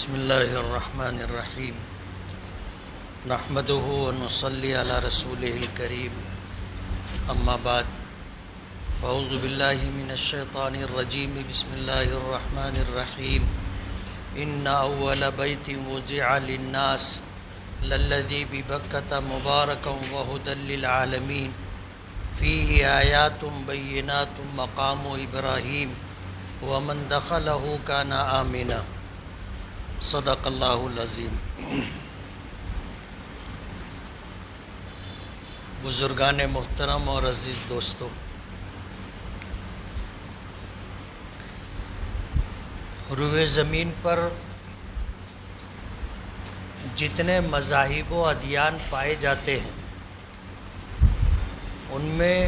بسم اللہ الرحمن الرحیم نحمدہ ونصلی علی رسولہ الکریم اما بعد فاعوذ باللہ من الشیطان الرجیم بسم اللہ الرحمن الرحیم ان اول بیت وضع للناس للذی ببکۃ مبارکا وہدی للعالمین فیہ آیات بینات مقام ابراہیم ومن دخلہ کان آمنا صدق اللہ العظیم۔ بزرگان محترم اور عزیز دوستو، روئے زمین پر جتنے مذاہب و ادیان پائے جاتے ہیں ان میں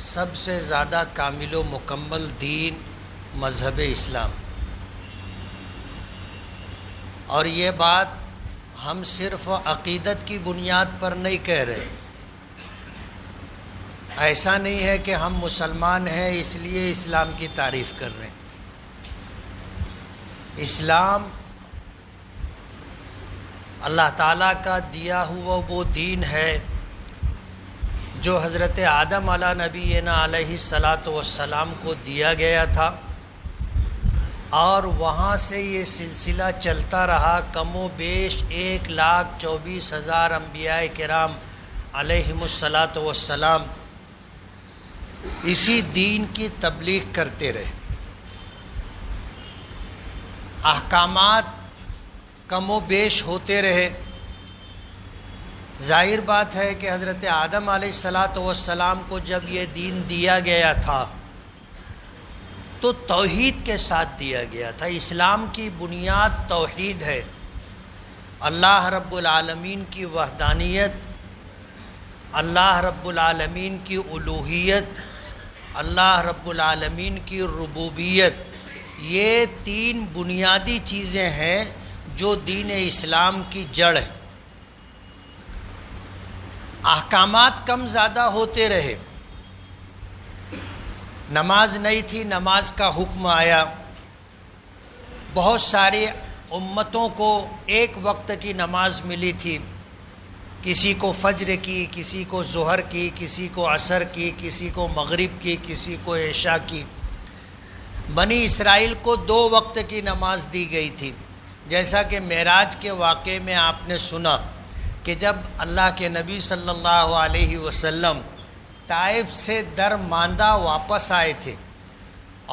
سب سے زیادہ کامل و مکمل دین مذہب اسلام، اور یہ بات ہم صرف عقیدت کی بنیاد پر نہیں کہہ رہے۔ ایسا نہیں ہے کہ ہم مسلمان ہیں اس لیے اسلام کی تعریف کر رہے ہیں۔ اسلام اللہ تعالیٰ کا دیا ہوا وہ دین ہے جو حضرت آدم علیہ نبینا علیہ السلام کو دیا گیا تھا، اور وہاں سے یہ سلسلہ چلتا رہا۔ کم و بیش 1,24,000 انبیاء کرام علیہم السلام اسی دین کی تبلیغ کرتے رہے۔ احکامات کم و بیش ہوتے رہے۔ ظاہر بات ہے کہ حضرت آدم علیہ السلام کو جب یہ دین دیا گیا تھا تو توحید کے ساتھ دیا گیا تھا۔ اسلام کی بنیاد توحید ہے۔ اللہ رب العالمین کی وحدانیت، اللہ رب العالمین کی الوہیت، اللہ رب العالمین کی ربوبیت، یہ 3 بنیادی چیزیں ہیں جو دین اسلام کی جڑ ہے۔ احکامات کم زیادہ ہوتے رہے۔ نماز نہیں تھی، نماز کا حکم آیا۔ بہت ساری امتوں کو ایک وقت کی نماز ملی تھی، کسی کو فجر کی، کسی کو ظہر کی، کسی کو عصر کی، کسی کو مغرب کی، کسی کو عشاء کی۔ بنی اسرائیل کو 2 وقت کی نماز دی گئی تھی، جیسا کہ معراج کے واقعے میں آپ نے سنا کہ جب اللہ کے نبی صلی اللہ علیہ وسلم طائف سے درماندہ واپس آئے تھے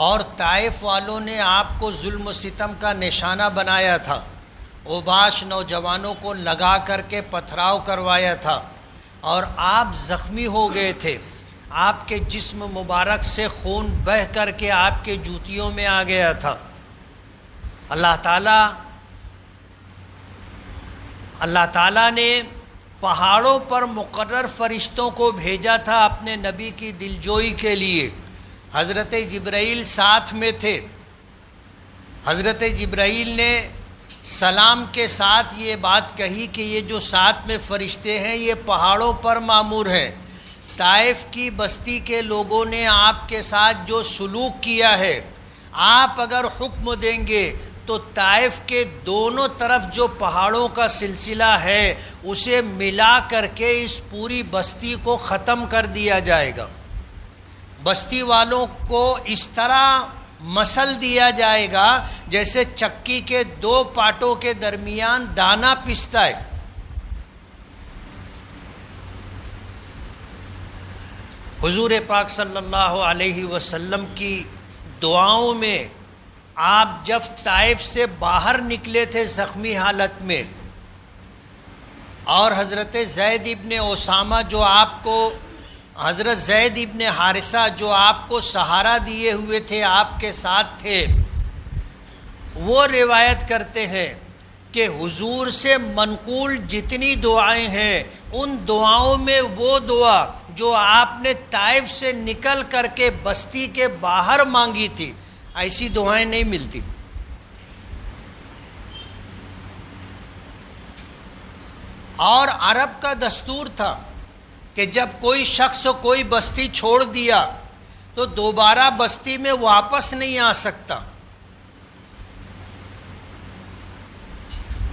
اور طائف والوں نے آپ کو ظلم و ستم کا نشانہ بنایا تھا، اوباش نوجوانوں کو لگا کر کے پتھراؤ کروایا تھا، اور آپ زخمی ہو گئے تھے۔ آپ کے جسم مبارک سے خون بہہ کر کے آپ کے جوتیوں میں آ گیا تھا۔ اللہ تعالیٰ نے پہاڑوں پر مقرر فرشتوں کو بھیجا تھا اپنے نبی کی دلجوئی کے لیے۔ حضرت جبرائیل ساتھ میں تھے۔ حضرت جبرائیل نے سلام کے ساتھ یہ بات کہی کہ یہ جو ساتھ میں فرشتے ہیں یہ پہاڑوں پر مامور ہیں۔ طائف کی بستی کے لوگوں نے آپ کے ساتھ جو سلوک کیا ہے، آپ اگر حکم دیں گے تو طائف کے دونوں طرف جو پہاڑوں کا سلسلہ ہے اسے ملا کر کے اس پوری بستی کو ختم کر دیا جائے گا۔ بستی والوں کو اس طرح مسل دیا جائے گا جیسے چکی کے 2 پاٹوں کے درمیان دانا پستا ہے۔ حضور پاک صلی اللہ علیہ وسلم کی دعاؤں میں آپ جب طائف سے باہر نکلے تھے زخمی حالت میں، اور حضرت زید ابن اسامہ جو آپ کو، حضرت زید ابن حارثہ جو آپ کو سہارا دیے ہوئے تھے، آپ کے ساتھ تھے، وہ روایت کرتے ہیں کہ حضور سے منقول جتنی دعائیں ہیں ان دعاؤں میں وہ دعا جو آپ نے طائف سے نکل کر کے بستی کے باہر مانگی تھی، ایسی دعائیں نہیں ملتی۔ اور عرب کا دستور تھا کہ جب کوئی شخص کوئی بستی چھوڑ دیا تو دوبارہ بستی میں واپس نہیں آ سکتا۔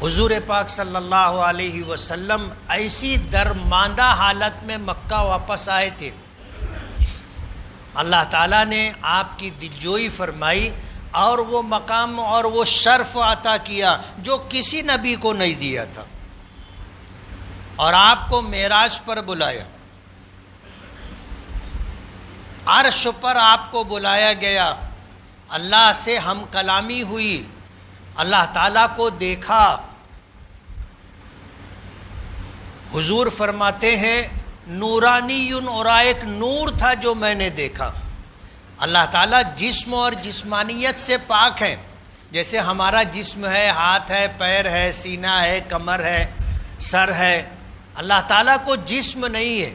حضور پاک صلی اللہ علیہ وسلم ایسی درماندہ حالت میں مکہ واپس آئے تھے، اللہ تعالیٰ نے آپ کی دلجوئی فرمائی اور وہ مقام اور وہ شرف عطا کیا جو کسی نبی کو نہیں دیا تھا، اور آپ کو معراج پر بلایا، عرش پر آپ کو بلایا گیا، اللہ سے ہم کلامی ہوئی، اللہ تعالیٰ کو دیکھا۔ حضور فرماتے ہیں نورانی، اور ایک نور تھا جو میں نے دیکھا۔ اللہ تعالیٰ جسم اور جسمانیت سے پاک ہے، جیسے ہمارا جسم ہے، ہاتھ ہے، پیر ہے، سینہ ہے، کمر ہے، سر ہے، اللہ تعالیٰ کو جسم نہیں ہے،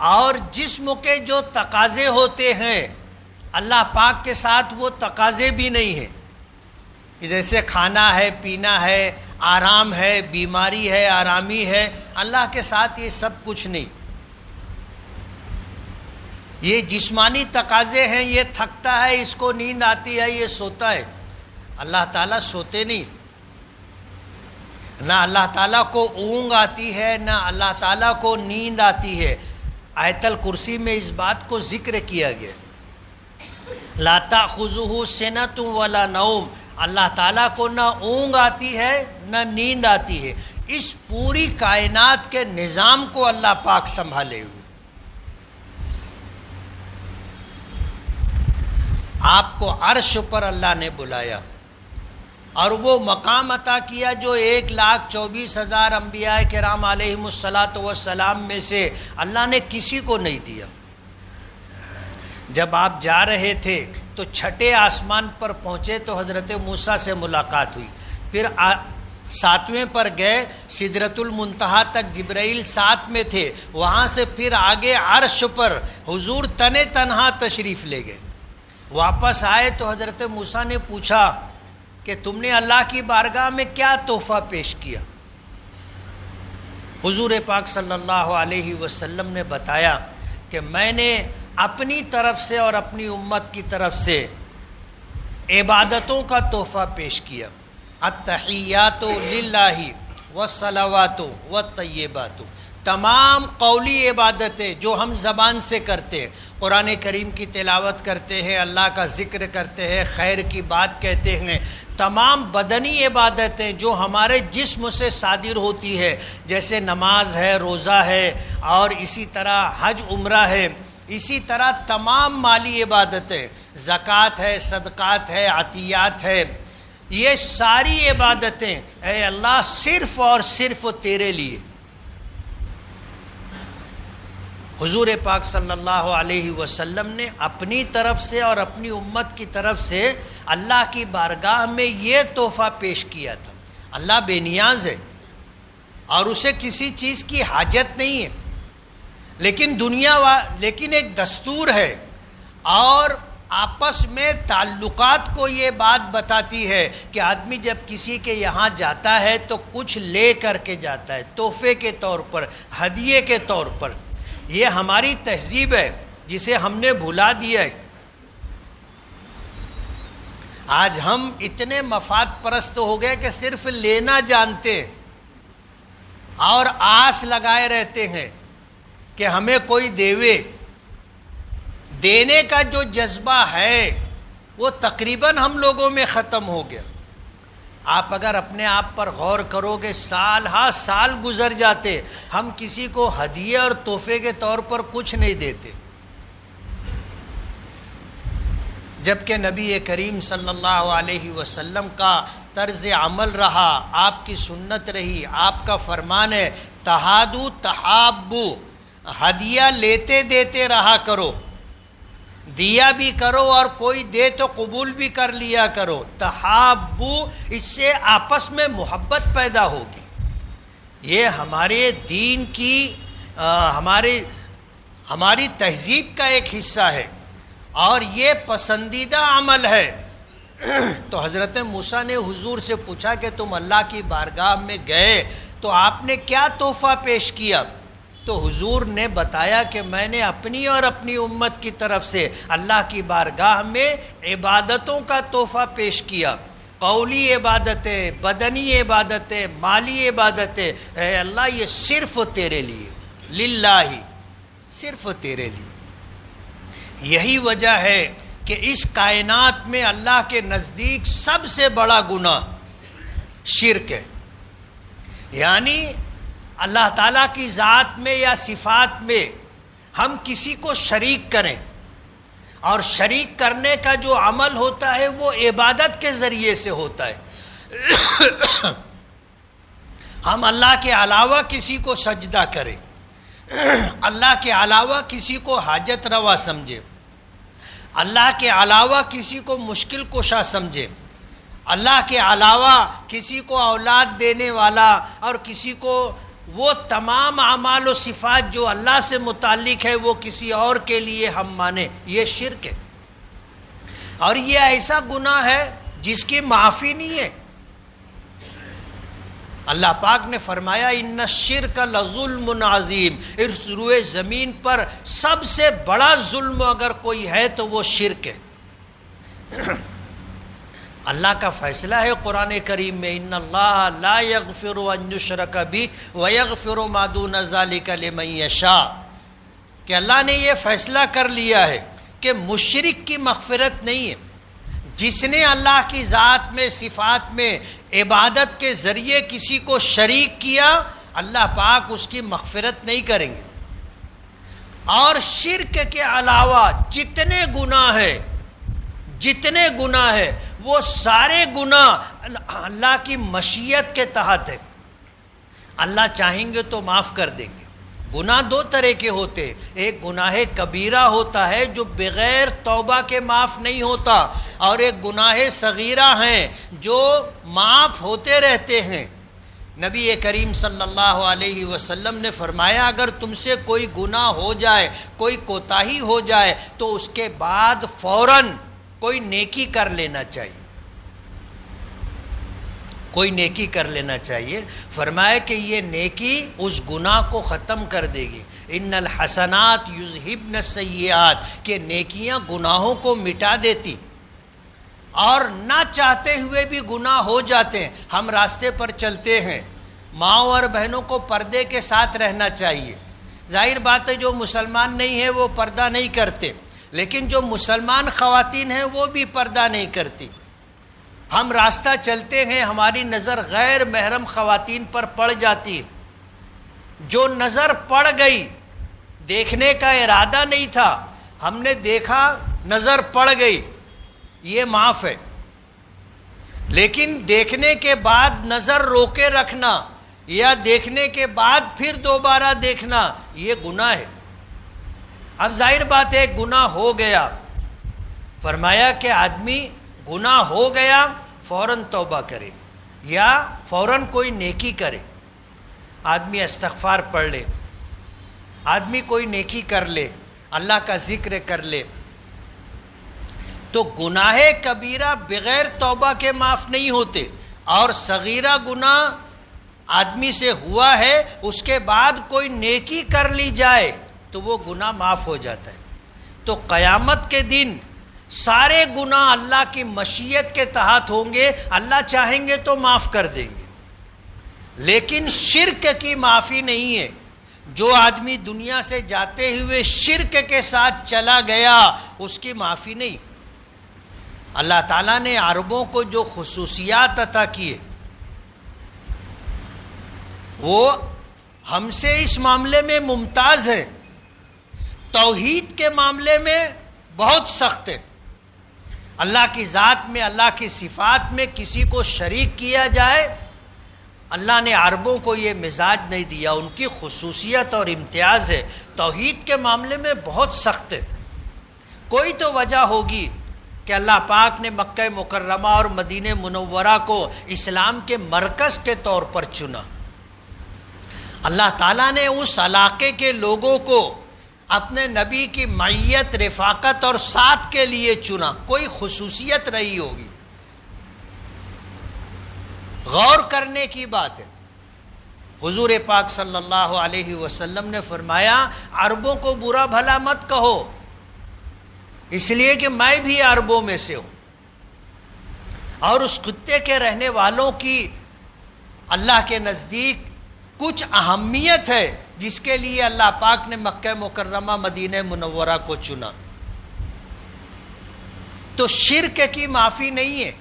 اور جسم کے جو تقاضے ہوتے ہیں اللہ پاک کے ساتھ وہ تقاضے بھی نہیں ہیں، کہ جیسے کھانا ہے، پینا ہے، آرام ہے، بیماری ہے، آرامی ہے، اللہ کے ساتھ یہ سب کچھ نہیں۔ یہ جسمانی تقاضے ہیں، یہ تھکتا ہے، اس کو نیند آتی ہے، یہ سوتا ہے، اللہ تعالیٰ سوتے نہیں، نہ اللہ تعالیٰ کو اونگ آتی ہے، نہ اللہ تعالیٰ کو نیند آتی ہے۔ آیت الکرسی میں اس بات کو ذکر کیا گیا، لا تأخذہ سنۃ ولا نوم، اللہ تعالیٰ کو نہ اونگ آتی ہے نہ نیند آتی ہے، اس پوری کائنات کے نظام کو اللہ پاک سنبھالے ہوئے۔ آپ کو عرش پر اللہ نے بلایا اور وہ مقام عطا کیا جو 1,24,000 انبیاء کرام علیہم الصلاۃ والسلام میں سے اللہ نے کسی کو نہیں دیا۔ جب آپ جا رہے تھے تو چھٹے آسمان پر پہنچے تو حضرت موسیٰ سے ملاقات ہوئی، پھر 7ویں پر گئے، سدرۃ المنتہا تک جبرائیل ساتھ میں تھے، وہاں سے پھر آگے عرش پر حضور تنے تنہا تشریف لے گئے۔ واپس آئے تو حضرت موسیٰ نے پوچھا کہ تم نے اللہ کی بارگاہ میں کیا تحفہ پیش کیا؟ حضور پاک صلی اللہ علیہ وسلم نے بتایا کہ میں نے اپنی طرف سے اور اپنی امت کی طرف سے عبادتوں کا تحفہ پیش کیا، التحیات للہ والصلوات والطیبات، تمام قولی عبادتیں جو ہم زبان سے کرتے ہیں، قرآن کریم کی تلاوت کرتے ہیں، اللہ کا ذکر کرتے ہیں، خیر کی بات کہتے ہیں، تمام بدنی عبادتیں جو ہمارے جسم سے صادر ہوتی ہے، جیسے نماز ہے، روزہ ہے، اور اسی طرح حج عمرہ ہے، اسی طرح تمام مالی عبادتیں، زکوٰۃ ہے، صدقات ہے، عطیات ہے، یہ ساری عبادتیں اے اللہ صرف اور صرف تیرے لیے۔ حضور پاک صلی اللہ علیہ وسلم نے اپنی طرف سے اور اپنی امت کی طرف سے اللہ کی بارگاہ میں یہ تحفہ پیش کیا تھا۔ اللہ بے نیاز ہے اور اسے کسی چیز کی حاجت نہیں ہے، لیکن ایک دستور ہے، اور آپس میں تعلقات کو یہ بات بتاتی ہے کہ آدمی جب کسی کے یہاں جاتا ہے تو کچھ لے کر کے جاتا ہے، تحفے کے طور پر، ہدیے کے طور پر۔ یہ ہماری تہذیب ہے جسے ہم نے بھلا دیا ہے۔ آج ہم اتنے مفاد پرست ہو گئے کہ صرف لینا جانتے ہیں اور آس لگائے رہتے ہیں کہ ہمیں کوئی دیوے۔ دینے کا جو جذبہ ہے وہ تقریباً ہم لوگوں میں ختم ہو گیا۔ آپ اگر اپنے آپ پر غور کرو گے، سال ہا سال گزر جاتے، ہم کسی کو ہدیے اور تحفے کے طور پر کچھ نہیں دیتے، جبکہ نبی کریم صلی اللہ علیہ وسلم کا طرز عمل رہا، آپ کی سنت رہی، آپ کا فرمان ہے تہادو تحابو، ہدیہ لیتے دیتے رہا کرو، دیا بھی کرو اور کوئی دے تو قبول بھی کر لیا کرو، تحابو، اس سے آپس میں محبت پیدا ہوگی۔ یہ ہمارے دین کی ہماری تہذیب کا ایک حصہ ہے اور یہ پسندیدہ عمل ہے۔ تو حضرت موسیٰ نے حضور سے پوچھا کہ تم اللہ کی بارگاہ میں گئے تو آپ نے کیا تحفہ پیش کیا؟ تو حضور نے بتایا کہ میں نے اپنی اور اپنی امت کی طرف سے اللہ کی بارگاہ میں عبادتوں کا تحفہ پیش کیا، قولی عبادتیں، بدنی عبادتیں، مالی عبادتیں، اے اللہ یہ صرف تیرے لیے، للہ، صرف تیرے لیے۔ یہی وجہ ہے کہ اس کائنات میں اللہ کے نزدیک سب سے بڑا گناہ شرک ہے، یعنی اللہ تعالیٰ کی ذات میں یا صفات میں ہم کسی کو شریک کریں، اور شریک کرنے کا جو عمل ہوتا ہے وہ عبادت کے ذریعے سے ہوتا ہے۔ ہم اللہ کے علاوہ کسی کو سجدہ کریں، اللہ کے علاوہ کسی کو حاجت روا سمجھے، اللہ کے علاوہ کسی کو مشکل کشا سمجھے، اللہ کے علاوہ کسی کو اولاد دینے والا، اور کسی کو وہ تمام اعمال و صفات جو اللہ سے متعلق ہے وہ کسی اور کے لیے ہم مانیں، یہ شرک ہے۔ اور یہ ایسا گناہ ہے جس کی معافی نہیں ہے۔ اللہ پاک نے فرمایا ان الشرک لظلم عظیم، اس روئے زمین پر سب سے بڑا ظلم اگر کوئی ہے تو وہ شرک ہے۔ اللہ کا فیصلہ ہے قرآن کریم میں، ان اللہ لا یغفر ان یشرک بہ ویغفر ما دون ذلک لمن یشاء، کہ اللہ نے یہ فیصلہ کر لیا ہے کہ مشرک کی مغفرت نہیں ہے۔ جس نے اللہ کی ذات میں، صفات میں عبادت کے ذریعے کسی کو شریک کیا، اللہ پاک اس کی مغفرت نہیں کریں گے۔ اور شرک کے علاوہ جتنے گناہ ہیں وہ سارے گناہ اللہ کی مشیت کے تحت ہے، اللہ چاہیں گے تو معاف کر دیں گے۔ گناہ دو طرح کے ہوتے ہیں، ایک گناہ کبیرہ ہوتا ہے جو بغیر توبہ کے معاف نہیں ہوتا، اور ایک گناہ صغیرہ ہیں جو معاف ہوتے رہتے ہیں۔ نبی کریم صلی اللہ علیہ وسلم نے فرمایا اگر تم سے کوئی گناہ ہو جائے، کوئی کوتاہی ہو جائے تو اس کے بعد فوراً کوئی نیکی کر لینا چاہیے، کوئی نیکی کر لینا چاہیے۔ فرمایا کہ یہ نیکی اس گناہ کو ختم کر دے گی۔ ان الحسنات یذہبن السیئات، کہ نیکیاں گناہوں کو مٹا دیتی، اور نہ چاہتے ہوئے بھی گناہ ہو جاتے ہیں۔ ہم راستے پر چلتے ہیں، ماؤں اور بہنوں کو پردے کے ساتھ رہنا چاہیے۔ ظاہر بات ہے جو مسلمان نہیں ہے وہ پردہ نہیں کرتے، لیکن جو مسلمان خواتین ہیں وہ بھی پردہ نہیں کرتی۔ ہم راستہ چلتے ہیں، ہماری نظر غیر محرم خواتین پر پڑ جاتی ہے، جو نظر پڑ گئی، دیکھنے کا ارادہ نہیں تھا، ہم نے دیکھا، نظر پڑ گئی، یہ معاف ہے۔ لیکن دیکھنے کے بعد نظر روکے رکھنا یا دیکھنے کے بعد پھر دوبارہ دیکھنا، یہ گناہ ہے۔ اب ظاہر بات ہے گناہ ہو گیا، فرمایا کہ آدمی گناہ ہو گیا فوراً توبہ کرے یا فوراً کوئی نیکی کرے۔ آدمی استغفار پڑھ لے، آدمی کوئی نیکی کر لے، اللہ کا ذکر کر لے، تو گناہ کبیرہ بغیر توبہ کے معاف نہیں ہوتے، اور صغیرہ گناہ آدمی سے ہوا ہے اس کے بعد کوئی نیکی کر لی جائے تو وہ گناہ معاف ہو جاتا ہے۔ تو قیامت کے دن سارے گناہ اللہ کی مشیت کے تحت ہوں گے، اللہ چاہیں گے تو معاف کر دیں گے، لیکن شرک کی معافی نہیں ہے۔ جو آدمی دنیا سے جاتے ہوئے شرک کے ساتھ چلا گیا اس کی معافی نہیں۔ اللہ تعالیٰ نے عربوں کو جو خصوصیات عطا کیے وہ ہم سے اس معاملے میں ممتاز ہے، توحید کے معاملے میں بہت سخت ہے۔ اللہ کی ذات میں، اللہ کی صفات میں کسی کو شریک کیا جائے، اللہ نے عربوں کو یہ مزاج نہیں دیا، ان کی خصوصیت اور امتیاز ہے۔ توحید کے معاملے میں بہت سخت ہے۔ کوئی تو وجہ ہوگی کہ اللہ پاک نے مکہ مکرمہ اور مدینہ منورہ کو اسلام کے مرکز کے طور پر چنا۔ اللہ تعالیٰ نے اس علاقے کے لوگوں کو اپنے نبی کی معیت، رفاقت اور ساتھ کے لیے چنا، کوئی خصوصیت رہی ہوگی۔ غور کرنے کی بات ہے۔ حضور پاک صلی اللہ علیہ وسلم نے فرمایا عربوں کو برا بھلا مت کہو، اس لیے کہ میں بھی عربوں میں سے ہوں۔ اور اس خطے کے رہنے والوں کی اللہ کے نزدیک کچھ اہمیت ہے جس کے لیے اللہ پاک نے مکہ مکرمہ مدینہ منورہ کو چنا. تو شرک کی معافی نہیں ہے.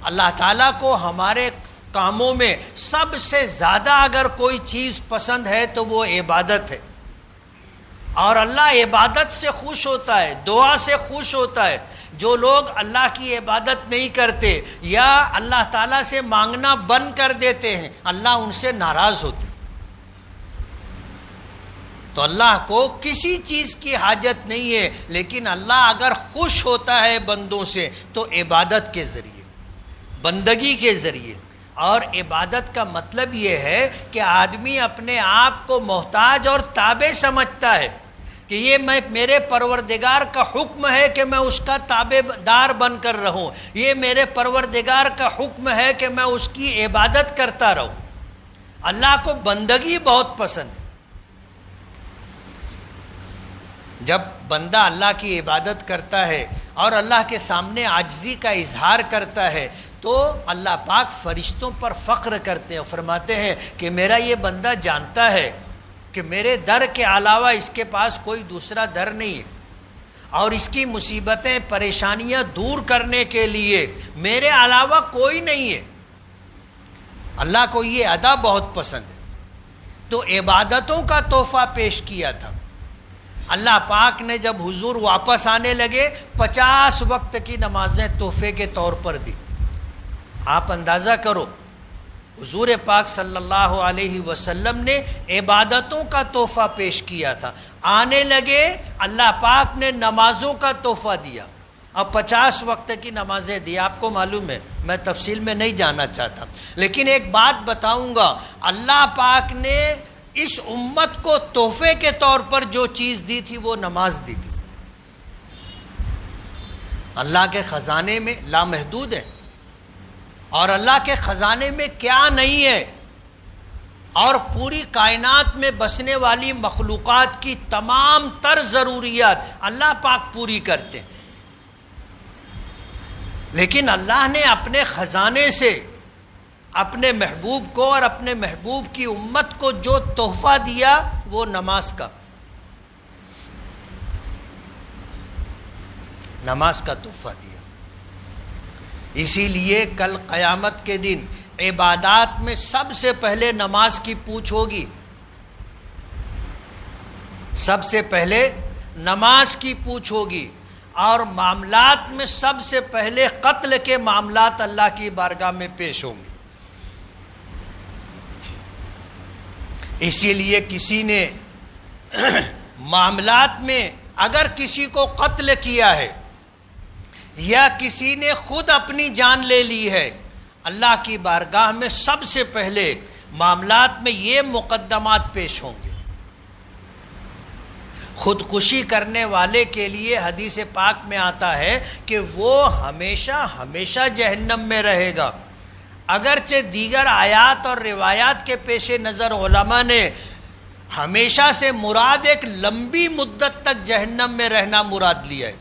اللہ تعالیٰ کو ہمارے کاموں میں سب سے زیادہ اگر کوئی چیز پسند ہے تو وہ عبادت ہے، اور اللہ عبادت سے خوش ہوتا ہے، دعا سے خوش ہوتا ہے. جو لوگ اللہ کی عبادت نہیں کرتے یا اللہ تعالیٰ سے مانگنا بند کر دیتے ہیں، اللہ ان سے ناراض ہوتے. تو اللہ کو کسی چیز کی حاجت نہیں ہے، لیکن اللہ اگر خوش ہوتا ہے بندوں سے تو عبادت کے ذریعے، بندگی کے ذریعے. اور عبادت کا مطلب یہ ہے کہ آدمی اپنے آپ کو محتاج اور تابع سمجھتا ہے کہ یہ میرے پروردگار کا حکم ہے کہ میں اس کا تابع دار بن کر رہوں، یہ میرے پروردگار کا حکم ہے کہ میں اس کی عبادت کرتا رہوں. اللہ کو بندگی بہت پسند ہے. جب بندہ اللہ کی عبادت کرتا ہے اور اللہ کے سامنے عاجزی کا اظہار کرتا ہے تو اللہ پاک فرشتوں پر فخر کرتے ہیں، فرماتے ہیں کہ میرا یہ بندہ جانتا ہے کہ میرے در کے علاوہ اس کے پاس کوئی دوسرا در نہیں ہے، اور اس کی مصیبتیں پریشانیاں دور کرنے کے لیے میرے علاوہ کوئی نہیں ہے. اللہ کو یہ ادا بہت پسند ہے. تو عبادتوں کا تحفہ پیش کیا تھا. اللہ پاک نے جب حضور واپس آنے لگے 50 وقت کی نمازیں تحفے کے طور پر دی. آپ اندازہ کرو، حضور پاک صلی اللہ علیہ وسلم نے عبادتوں کا تحفہ پیش کیا تھا. آنے لگے اللہ پاک نے نمازوں کا تحفہ دیا، اب 50 وقت کی نمازیں دی. آپ کو معلوم ہے، میں تفصیل میں نہیں جانا چاہتا، لیکن ایک بات بتاؤں گا، اللہ پاک نے اس امت کو تحفے کے طور پر جو چیز دی تھی وہ نماز دی تھی. اللہ کے خزانے میں لامحدود ہے، اور اللہ کے خزانے میں کیا نہیں ہے، اور پوری کائنات میں بسنے والی مخلوقات کی تمام تر ضروریات اللہ پاک پوری کرتے ہیں. لیکن اللہ نے اپنے خزانے سے اپنے محبوب کو اور اپنے محبوب کی امت کو جو تحفہ دیا وہ نماز کا تحفہ دیا. اسی لیے کل قیامت کے دن عبادات میں سب سے پہلے نماز کی پوچھ ہوگی. سب سے پہلے نماز کی پوچھ ہوگی، اور معاملات میں سب سے پہلے قتل کے معاملات اللہ کی بارگاہ میں پیش ہوں گے. اسی لیے کسی نے معاملات میں اگر کسی کو قتل کیا ہے یا کسی نے خود اپنی جان لے لی ہے، اللہ کی بارگاہ میں سب سے پہلے معاملات میں یہ مقدمات پیش ہوں گے. خودکشی کرنے والے کے لیے حدیث پاک میں آتا ہے کہ وہ ہمیشہ ہمیشہ جہنم میں رہے گا. اگرچہ دیگر آیات اور روایات کے پیش نظر علماء نے ہمیشہ سے مراد ایک لمبی مدت تک جہنم میں رہنا مراد لیا ہے،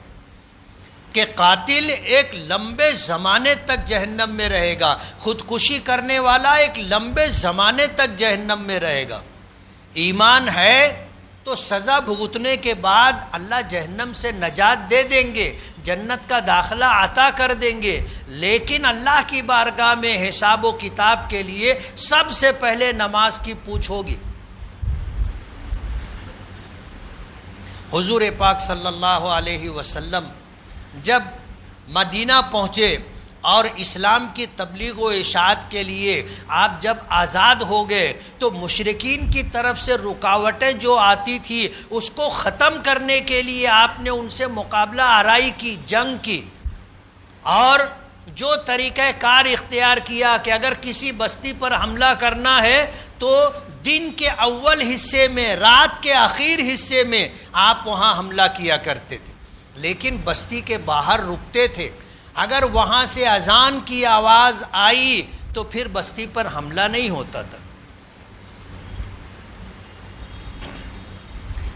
کہ قاتل ایک لمبے زمانے تک جہنم میں رہے گا، خودکشی کرنے والا ایک لمبے زمانے تک جہنم میں رہے گا. ایمان ہے تو سزا بھگتنے کے بعد اللہ جہنم سے نجات دے دیں گے، جنت کا داخلہ عطا کر دیں گے. لیکن اللہ کی بارگاہ میں حساب و کتاب کے لیے سب سے پہلے نماز کی پوچھ ہوگی. حضور پاک صلی اللہ علیہ وسلم جب مدینہ پہنچے اور اسلام کی تبلیغ و اشاعت کے لیے آپ جب آزاد ہو گئے تو مشرکین کی طرف سے رکاوٹیں جو آتی تھی اس کو ختم کرنے کے لیے آپ نے ان سے مقابلہ آرائی کی، جنگ کی، اور جو طریقہ کار اختیار کیا کہ اگر کسی بستی پر حملہ کرنا ہے تو دن کے اول حصے میں، رات کے آخر حصے میں آپ وہاں حملہ کیا کرتے تھے، لیکن بستی کے باہر رکتے تھے. اگر وہاں سے اذان کی آواز آئی تو پھر بستی پر حملہ نہیں ہوتا تھا.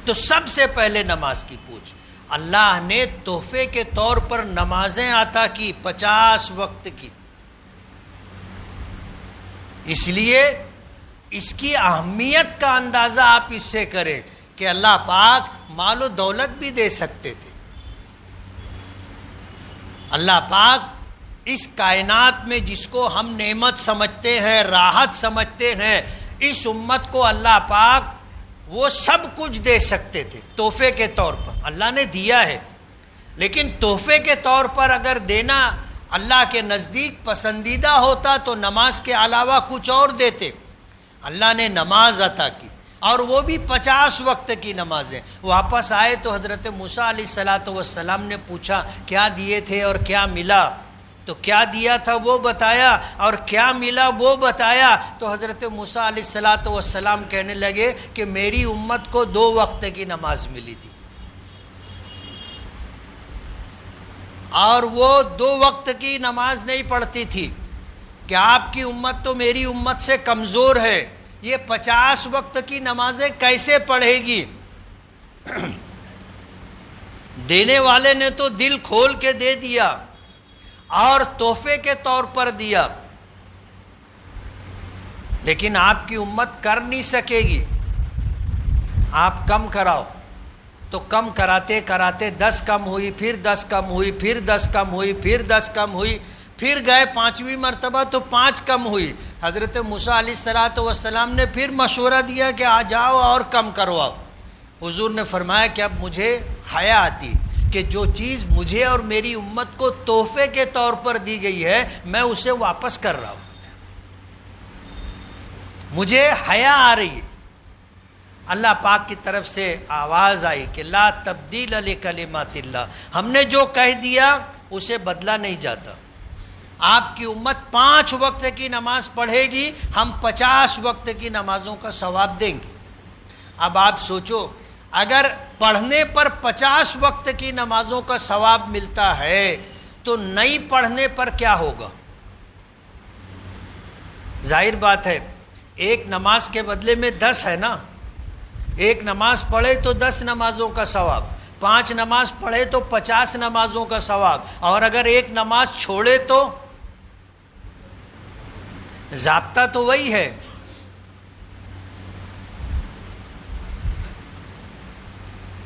تو سب سے پہلے نماز کی پوچھ. اللہ نے تحفے کے طور پر نمازیں عطا کی 50 وقت کی. اس لیے اس کی اہمیت کا اندازہ آپ اس سے کریں کہ اللہ پاک مال و دولت بھی دے سکتے تھے. اللہ پاک اس کائنات میں جس کو ہم نعمت سمجھتے ہیں، راحت سمجھتے ہیں، اس امت کو اللہ پاک وہ سب کچھ دے سکتے تھے تحفے کے طور پر. اللہ نے دیا ہے، لیکن تحفے کے طور پر اگر دینا اللہ کے نزدیک پسندیدہ ہوتا تو نماز کے علاوہ کچھ اور دیتے. اللہ نے نماز عطا کی، اور وہ بھی 50 وقت کی نمازیں. واپس آئے تو حضرت موسیٰ علیہ السلام نے پوچھا کیا دیے تھے اور کیا ملا؟ تو کیا دیا تھا وہ بتایا اور کیا ملا وہ بتایا. تو حضرت موسیٰ علیہ السلام کہنے لگے کہ میری امت کو 2 وقت کی نماز ملی تھی، اور وہ 2 وقت کی نماز نہیں پڑھتی تھی، کہ آپ کی امت تو میری امت سے کمزور ہے، یہ 50 وقت کی نمازیں کیسے پڑھے گی؟ دینے والے نے تو دل کھول کے دے دیا اور تحفے کے طور پر دیا، لیکن آپ کی امت کر نہیں سکے گی. آپ کم کراؤ تو کم کراتے کراتے 10 کم ہوئی، پھر 10 کم ہوئی، پھر 10 کم ہوئی، پھر 10 کم ہوئی، پھر گئے 5ویں مرتبہ تو 5 کم ہوئی. حضرت موسیٰ علیہ السلام نے پھر مشورہ دیا کہ آ جاؤ اور کم کرواؤ. حضور نے فرمایا کہ اب مجھے حیا آتی کہ جو چیز مجھے اور میری امت کو تحفے کے طور پر دی گئی ہے میں اسے واپس کر رہا ہوں. مجھے حیا آ رہی ہے. اللہ پاک کی طرف سے آواز آئی کہ لا تبدیل لکلمات اللہ، ہم نے جو کہہ دیا اسے بدلا نہیں جاتا. آپ کی امت 5 وقت کی نماز پڑھے گی، ہم 50 وقت کی نمازوں کا ثواب دیں گے. اب آپ سوچو، اگر پڑھنے پر 50 وقت کی نمازوں کا ثواب ملتا ہے تو نہیں پڑھنے پر کیا ہوگا؟ ظاہر بات ہے ایک نماز کے بدلے میں 10 ہے نا. ایک نماز پڑھے تو 10 نمازوں کا ثواب، 5 نماز پڑھے تو 50 نمازوں کا ثواب، اور اگر ایک نماز چھوڑے تو ضابطہ تو وہی ہے.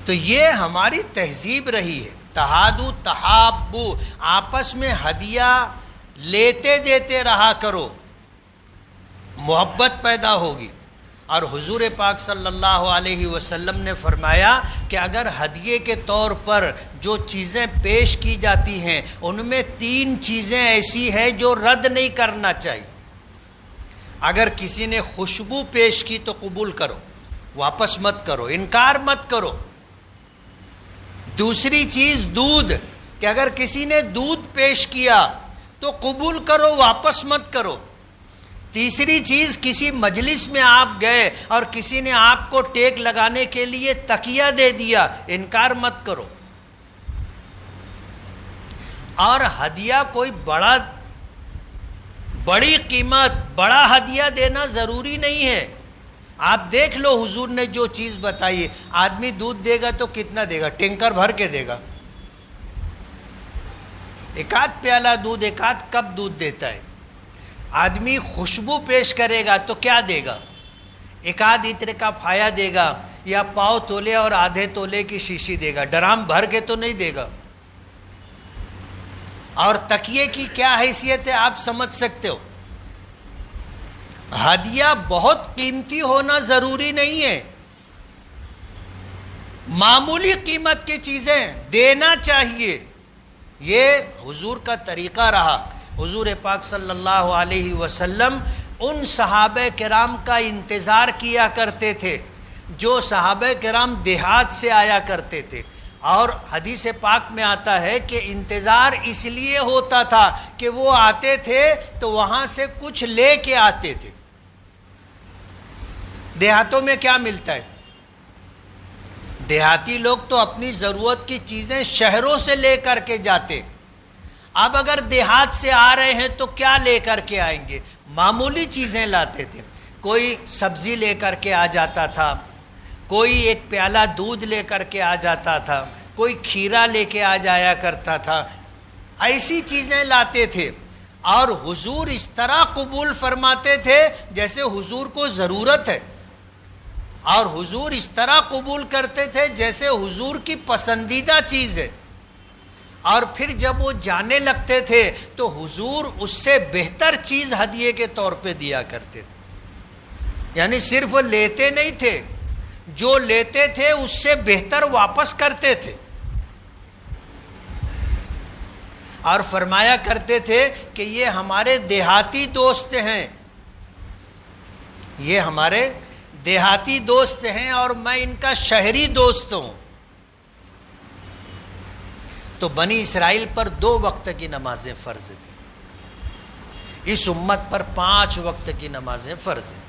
تو یہ ہماری تہذیب رہی ہے. تہادو تحابو، آپس میں ہدیہ لیتے دیتے رہا کرو، محبت پیدا ہوگی. اور حضور پاک صلی اللہ علیہ وسلم نے فرمایا کہ اگر ہدیے کے طور پر جو چیزیں پیش کی جاتی ہیں ان میں 3 چیزیں ایسی ہیں جو رد نہیں کرنا چاہیے. اگر کسی نے خوشبو پیش کی تو قبول کرو، واپس مت کرو، انکار مت کرو. دوسری چیز دودھ، کہ اگر کسی نے دودھ پیش کیا تو قبول کرو، واپس مت کرو. تیسری چیز، کسی مجلس میں آپ گئے اور کسی نے آپ کو ٹیک لگانے کے لیے تکیہ دے دیا، انکار مت کرو. اور ہدیہ کوئی بڑی قیمت، بڑا ہدیہ دینا ضروری نہیں ہے. آپ دیکھ لو حضور نے جو چیز بتائی ہے، آدمی دودھ دے گا تو کتنا دے گا؟ ٹینکر بھر کے دے گا. ایک آدھ پیالہ دودھ، ایک آدھ کپ دودھ دیتا ہے. آدمی خوشبو پیش کرے گا تو کیا دے گا؟ ایک آدھ عطر کا پھایا دے گا، یا پاؤ تولے اور آدھے تولے کی شیشی دے گا، ڈرام بھر کے تو نہیں دے گا. اور تکیے کی کیا حیثیت ہے آپ سمجھ سکتے ہو. ہدیہ بہت قیمتی ہونا ضروری نہیں ہے، معمولی قیمت کی چیزیں دینا چاہیے. یہ حضور کا طریقہ رہا. حضور پاک صلی اللہ علیہ وسلم ان صحابہ کرام کا انتظار کیا کرتے تھے جو صحابہ کرام دیہات سے آیا کرتے تھے. اور حدیث پاک میں آتا ہے کہ انتظار اس لیے ہوتا تھا کہ وہ آتے تھے تو وہاں سے کچھ لے کے آتے تھے. دیہاتوں میں کیا ملتا ہے؟ دیہاتی لوگ تو اپنی ضرورت کی چیزیں شہروں سے لے کر کے جاتے. اب اگر دیہات سے آ رہے ہیں تو کیا لے کر کے آئیں گے؟ معمولی چیزیں لاتے تھے. کوئی سبزی لے کر کے آ جاتا تھا، کوئی ایک پیالہ دودھ لے کر کے آ جاتا تھا، کوئی کھیرا لے کے آ جایا کرتا تھا. ایسی چیزیں لاتے تھے. اور حضور اس طرح قبول فرماتے تھے جیسے حضور کو ضرورت ہے، اور حضور اس طرح قبول کرتے تھے جیسے حضور کی پسندیدہ چیز ہے، اور پھر جب وہ جانے لگتے تھے تو حضور اس سے بہتر چیز ہدیے کے طور پہ دیا کرتے تھے، یعنی صرف لیتے نہیں تھے، جو لیتے تھے اس سے بہتر واپس کرتے تھے، اور فرمایا کرتے تھے کہ یہ ہمارے دیہاتی دوست ہیں، یہ ہمارے دیہاتی دوست ہیں اور میں ان کا شہری دوست ہوں۔ تو بنی اسرائیل پر 2 وقت کی نمازیں فرض تھیں، اس امت پر 5 وقت کی نمازیں فرض ہیں۔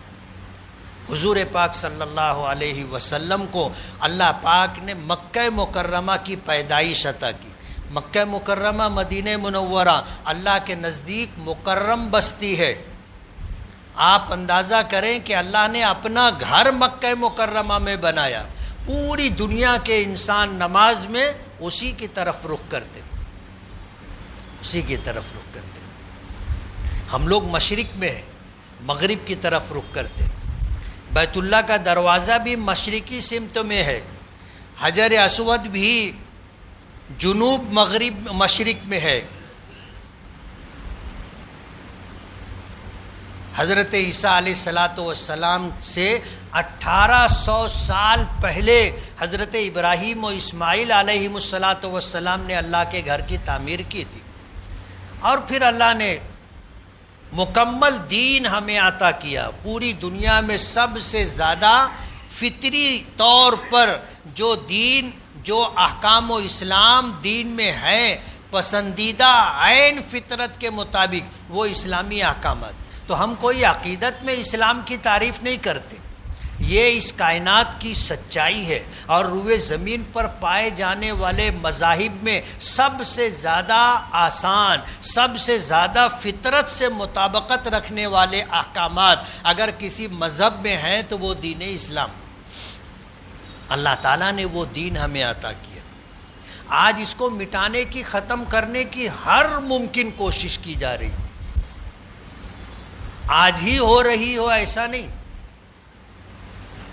حضور پاک صلی اللہ علیہ وسلم کو اللہ پاک نے مکہ مکرمہ کی پیدائش عطا کی۔ مکہ مکرمہ مدینہ منورہ اللہ کے نزدیک مکرم بستی ہے۔ آپ اندازہ کریں کہ اللہ نے اپنا گھر مکہ مکرمہ میں بنایا، پوری دنیا کے انسان نماز میں اسی کی طرف رخ کرتے، اسی کی طرف رخ کرتے۔ ہم لوگ مشرق میں ہیں، مغرب کی طرف رخ کرتے۔ بیت اللہ کا دروازہ بھی مشرقی سمت میں ہے، حجر اسود بھی جنوب مغرب مشرق میں ہے۔ حضرت عیسیٰ علیہ السلام سے 1800 سال پہلے حضرت ابراہیم و اسماعیل علیہ السلام نے اللہ کے گھر کی تعمیر کی تھی، اور پھر اللہ نے مکمل دین ہمیں عطا کیا۔ پوری دنیا میں سب سے زیادہ فطری طور پر جو دین، جو احکام و اسلام دین میں ہیں پسندیدہ عین فطرت کے مطابق، وہ اسلامی احکامات۔ تو ہم کوئی عقیدت میں اسلام کی تعریف نہیں کرتے، یہ اس کائنات کی سچائی ہے، اور روئے زمین پر پائے جانے والے مذاہب میں سب سے زیادہ آسان، سب سے زیادہ فطرت سے مطابقت رکھنے والے احکامات اگر کسی مذہب میں ہیں تو وہ دین اسلام۔ اللہ تعالیٰ نے وہ دین ہمیں عطا کیا۔ آج اس کو مٹانے کی، ختم کرنے کی ہر ممکن کوشش کی جا رہی، آج ہی ہو رہی ہو ایسا نہیں۔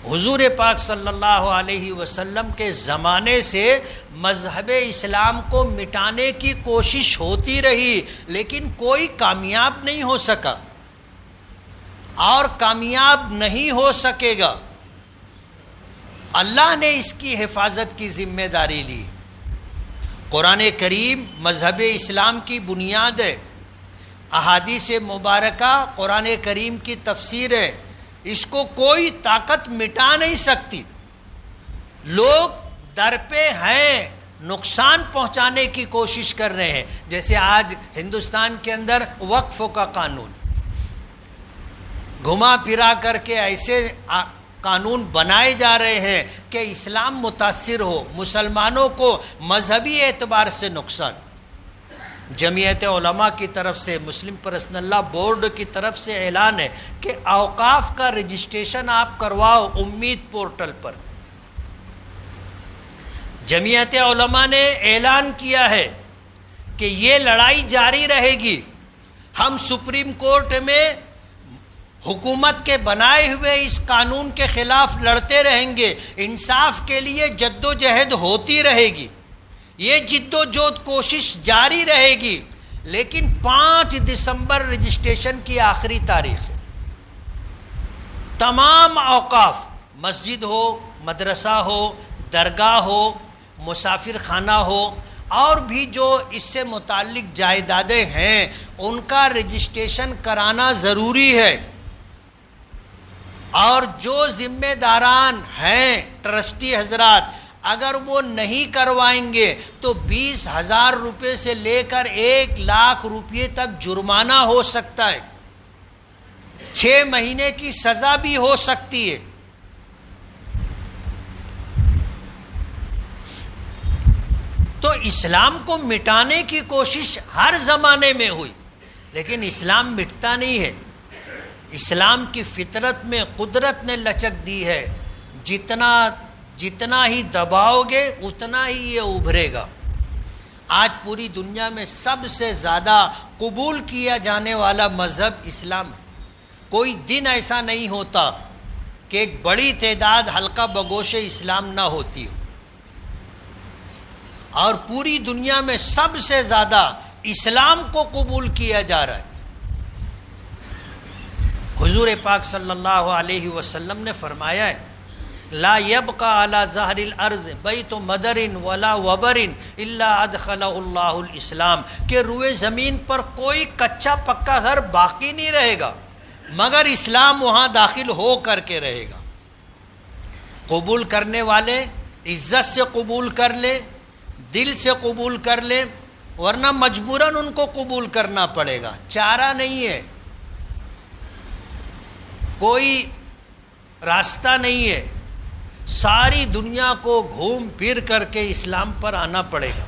حضور پاک صلی اللہ علیہ وسلم کے زمانے سے مذہب اسلام کو مٹانے کی کوشش ہوتی رہی، لیکن کوئی کامیاب نہیں ہو سکا اور کامیاب نہیں ہو سکے گا۔ اللہ نے اس کی حفاظت کی ذمہ داری لی۔ قرآن کریم مذہب اسلام کی بنیاد ہے، احادیث مبارکہ قرآن کریم کی تفسیر ہے، اس کو کوئی طاقت مٹا نہیں سکتی۔ لوگ در پہ ہیں، نقصان پہنچانے کی کوشش کر رہے ہیں، جیسے آج ہندوستان کے اندر وقف کا قانون، گھما پھرا کر کے ایسے قانون بنائے جا رہے ہیں کہ اسلام متاثر ہو، مسلمانوں کو مذہبی اعتبار سے نقصان۔ جمعیت علماء کی طرف سے، مسلم پرسنل لا بورڈ کی طرف سے اعلان ہے کہ اوقاف کا رجسٹریشن آپ کرواؤ امید پورٹل پر۔ جمعیت علماء نے اعلان کیا ہے کہ یہ لڑائی جاری رہے گی، ہم سپریم کورٹ میں حکومت کے بنائے ہوئے اس قانون کے خلاف لڑتے رہیں گے، انصاف کے لیے جد و جہد ہوتی رہے گی، یہ جد و جہد کوشش جاری رہے گی، لیکن 5 دسمبر رجسٹریشن کی آخری تاریخ ہے۔ تمام اوقاف، مسجد ہو، مدرسہ ہو، درگاہ ہو، مسافر خانہ ہو، اور بھی جو اس سے متعلق جائیدادیں ہیں ان کا رجسٹریشن کرانا ضروری ہے، اور جو ذمہ داران ہیں ٹرسٹی حضرات اگر وہ نہیں کروائیں گے تو 20,000 روپے سے لے کر 1,00,000 روپے تک جرمانہ ہو سکتا ہے، 6 مہینے کی سزا بھی ہو سکتی ہے۔ تو اسلام کو مٹانے کی کوشش ہر زمانے میں ہوئی، لیکن اسلام مٹتا نہیں ہے۔ اسلام کی فطرت میں قدرت نے لچک دی ہے، جتنا ہی دباؤ گے اتنا ہی یہ ابھرے گا۔ آج پوری دنیا میں سب سے زیادہ قبول کیا جانے والا مذہب اسلام ہے۔ کوئی دن ایسا نہیں ہوتا کہ ایک بڑی تعداد حلقہ بگوش اسلام نہ ہوتی ہو، اور پوری دنیا میں سب سے زیادہ اسلام کو قبول کیا جا رہا ہے۔ حضور پاک صلی اللہ علیہ وسلم نے فرمایا ہے لا يبقى على ظهر الارض بیت مدر ولا وبر الا ادخلہ اللہ الاسلام، کہ روئے زمین پر کوئی کچا پکا گھر باقی نہیں رہے گا مگر اسلام وہاں داخل ہو کر کے رہے گا۔ قبول کرنے والے عزت سے قبول کر لے، دل سے قبول کر لے، ورنہ مجبوراً ان کو قبول کرنا پڑے گا، چارہ نہیں ہے، کوئی راستہ نہیں ہے، ساری دنیا کو گھوم پھر کر کے اسلام پر آنا پڑے گا۔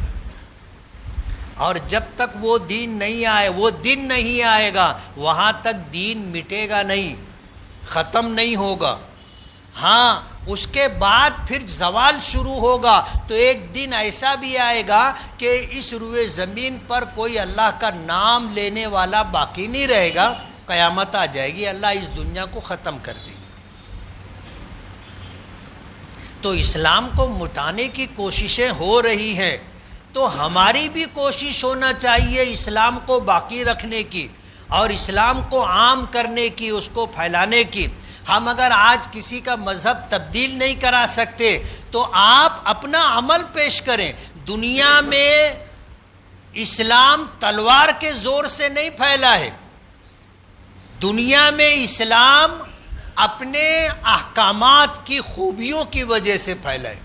اور جب تک وہ دین نہیں آئے، وہ دن نہیں آئے گا، وہاں تک دین مٹے گا نہیں، ختم نہیں ہوگا۔ ہاں اس کے بعد پھر زوال شروع ہوگا، تو ایک دن ایسا بھی آئے گا کہ اس روئے زمین پر کوئی اللہ کا نام لینے والا باقی نہیں رہے گا، قیامت آ جائے گی، اللہ اس دنیا کو ختم کر دے گا۔ تو اسلام کو مٹانے کی کوششیں ہو رہی ہیں، تو ہماری بھی کوشش ہونا چاہیے اسلام کو باقی رکھنے کی اور اسلام کو عام کرنے کی، اس کو پھیلانے کی۔ ہم اگر آج کسی کا مذہب تبدیل نہیں کرا سکتے تو آپ اپنا عمل پیش کریں۔ دنیا میں اسلام تلوار کے زور سے نہیں پھیلا ہے، دنیا میں اسلام اپنے احکامات کی خوبیوں کی وجہ سے پھیلا ہے۔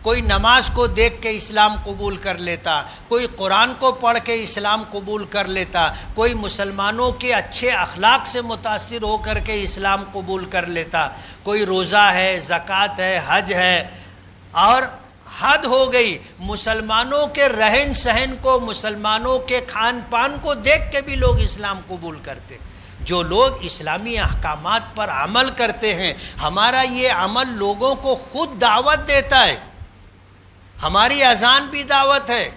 کوئی نماز کو دیکھ کے اسلام قبول کر لیتا، کوئی قرآن کو پڑھ کے اسلام قبول کر لیتا، کوئی مسلمانوں کے اچھے اخلاق سے متاثر ہو کر کے اسلام قبول کر لیتا، کوئی روزہ ہے، زکوٰۃ ہے، حج ہے، اور حد ہو گئی مسلمانوں کے رہن سہن کو، مسلمانوں کے کھان پان کو دیکھ کے بھی لوگ اسلام قبول کرتے۔ جو لوگ اسلامی احکامات پر عمل کرتے ہیں، ہمارا یہ عمل لوگوں کو خود دعوت دیتا ہے۔ ہماری اذان بھی دعوت ہے،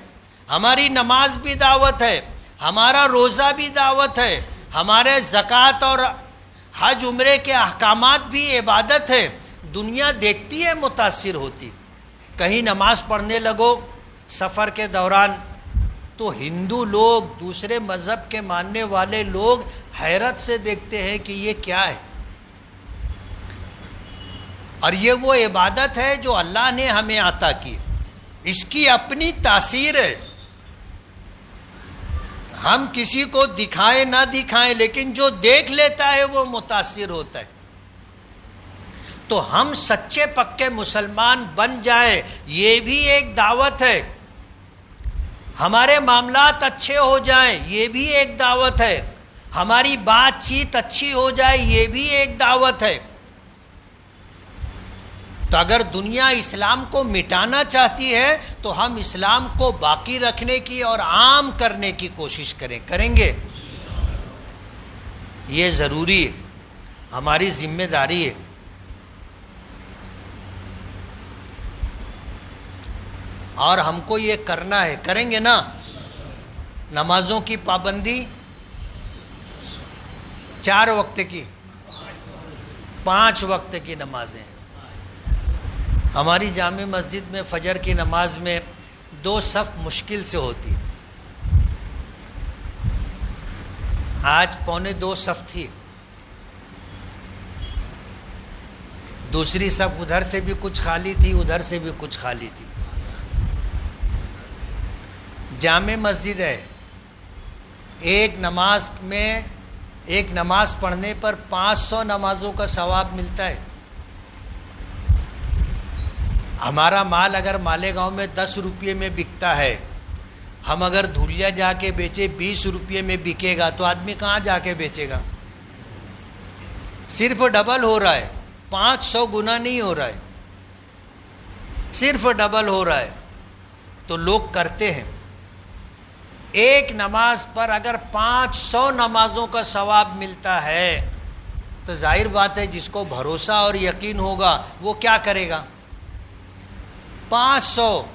ہماری نماز بھی دعوت ہے، ہمارا روزہ بھی دعوت ہے، ہمارے زکوٰۃ اور حج عمرے کے احکامات بھی عبادت ہے۔ دنیا دیکھتی ہے، متاثر ہوتی۔ کہیں نماز پڑھنے لگو سفر کے دوران تو ہندو لوگ، دوسرے مذہب کے ماننے والے لوگ حیرت سے دیکھتے ہیں کہ یہ کیا ہے، اور یہ وہ عبادت ہے جو اللہ نے ہمیں عطا کی، اس کی اپنی تاثیر ہے۔ ہم کسی کو دکھائیں نہ دکھائیں، لیکن جو دیکھ لیتا ہے وہ متاثر ہوتا ہے۔ تو ہم سچے پکے مسلمان بن جائیں، یہ بھی ایک دعوت ہے۔ ہمارے معاملات اچھے ہو جائیں، یہ بھی ایک دعوت ہے۔ ہماری بات چیت اچھی ہو جائے، یہ بھی ایک دعوت ہے۔ تو اگر دنیا اسلام کو مٹانا چاہتی ہے تو ہم اسلام کو باقی رکھنے کی اور عام کرنے کی کوشش کریں گے۔ یہ ضروری ہے، ہماری ذمہ داری ہے۔ اور ہم کو یہ کرنا ہے، کریں گے نا۔ نمازوں کی پابندی 4 وقت کی، 5 وقت کی نمازیں ہیں۔ ہماری جامع مسجد میں فجر کی نماز میں 2 صف مشکل سے ہوتی، آج 1.25 صف تھی، دوسری صف ادھر سے بھی کچھ خالی تھی، ادھر سے بھی کچھ خالی تھی۔ جامع مسجد ہے، ایک نماز پڑھنے پر 500 نمازوں کا ثواب ملتا ہے۔ ہمارا مال اگر مالیگاؤں میں 10 روپے میں بکتا ہے، ہم اگر دھولیا جا کے بیچے 20 روپے میں بکے گا تو آدمی کہاں جا کے بیچے گا؟ صرف ڈبل ہو رہا ہے، 500 گنا نہیں ہو رہا ہے، صرف ڈبل ہو رہا ہے۔ تو لوگ کرتے ہیں، ایک نماز پر اگر 500 نمازوں کا ثواب ملتا ہے تو ظاہر بات ہے جس کو بھروسہ اور یقین ہوگا وہ کیا کرے گا؟ 500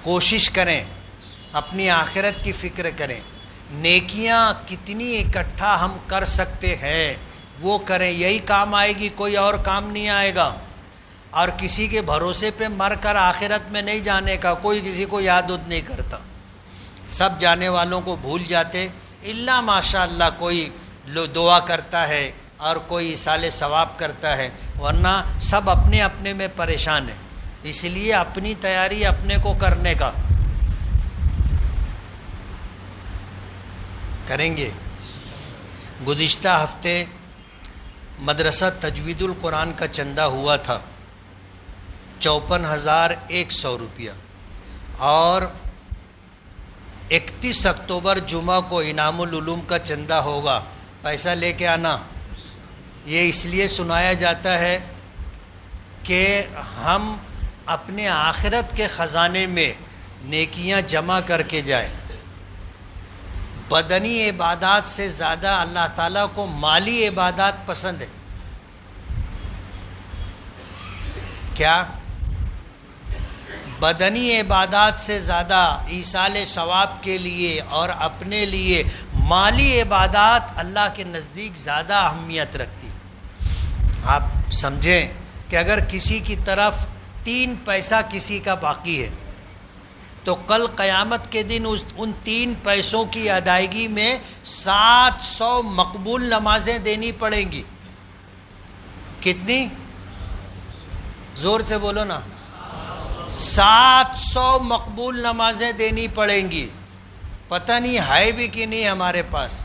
کوشش کریں اپنی آخرت کی فکر کریں، نیکیاں کتنی اکٹھا ہم کر سکتے ہیں وہ کریں، یہی کام آئے گی، کوئی اور کام نہیں آئے گا۔ اور کسی کے بھروسے پہ مر کر آخرت میں نہیں جانے کا، کوئی کسی کو یاد نہیں کرتا، سب جانے والوں کو بھول جاتے، الا ماشاء اللہ کوئی دعا کرتا ہے اور کوئی ایصال ثواب کرتا ہے، ورنہ سب اپنے اپنے میں پریشان ہیں۔ اس لیے اپنی تیاری اپنے کو کرنے کا کریں گے۔ گزشتہ ہفتے مدرسہ تجوید القرآن کا چندہ ہوا تھا 54,100 روپیہ، اور 31 اکتوبر جمعہ کو انعام العلوم کا چندہ ہوگا، پیسہ لے کے آنا۔ یہ اس لیے سنایا جاتا ہے کہ ہم اپنے آخرت کے خزانے میں نیکیاں جمع کر کے جائیں۔ بدنی عبادات سے زیادہ اللہ تعالیٰ کو مالی عبادات پسند ہے۔ کیا؟ بدنی عبادات سے زیادہ ایصال ثواب کے لیے اور اپنے لیے مالی عبادات اللہ کے نزدیک زیادہ اہمیت رکھتی۔ آپ سمجھیں کہ اگر کسی کی طرف 3 پیسہ کسی کا باقی ہے تو کل قیامت کے دن ان 3 پیسوں کی ادائیگی میں 700 مقبول نمازیں دینی پڑیں گی۔ کتنی؟ زور سے بولو نا۔ 700 مقبول نمازیں دینی پڑیں گی۔ پتہ نہیں ہے بھی کہ نہیں ہمارے پاس۔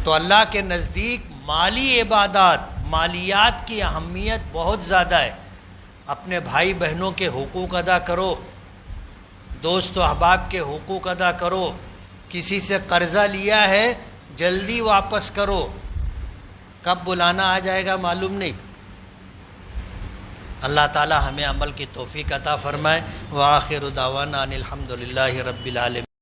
تو اللہ کے نزدیک مالی عبادات، مالیات کی اہمیت بہت زیادہ ہے۔ اپنے بھائی بہنوں کے حقوق ادا کرو، دوست و احباب کے حقوق ادا کرو، کسی سے قرضہ لیا ہے جلدی واپس کرو، کب بلانا آ جائے گا معلوم نہیں۔ اللہ تعالی ہمیں عمل کی توفیق عطا فرمائے۔ وآخر دعوانا ان الحمد للہ رب العالمین۔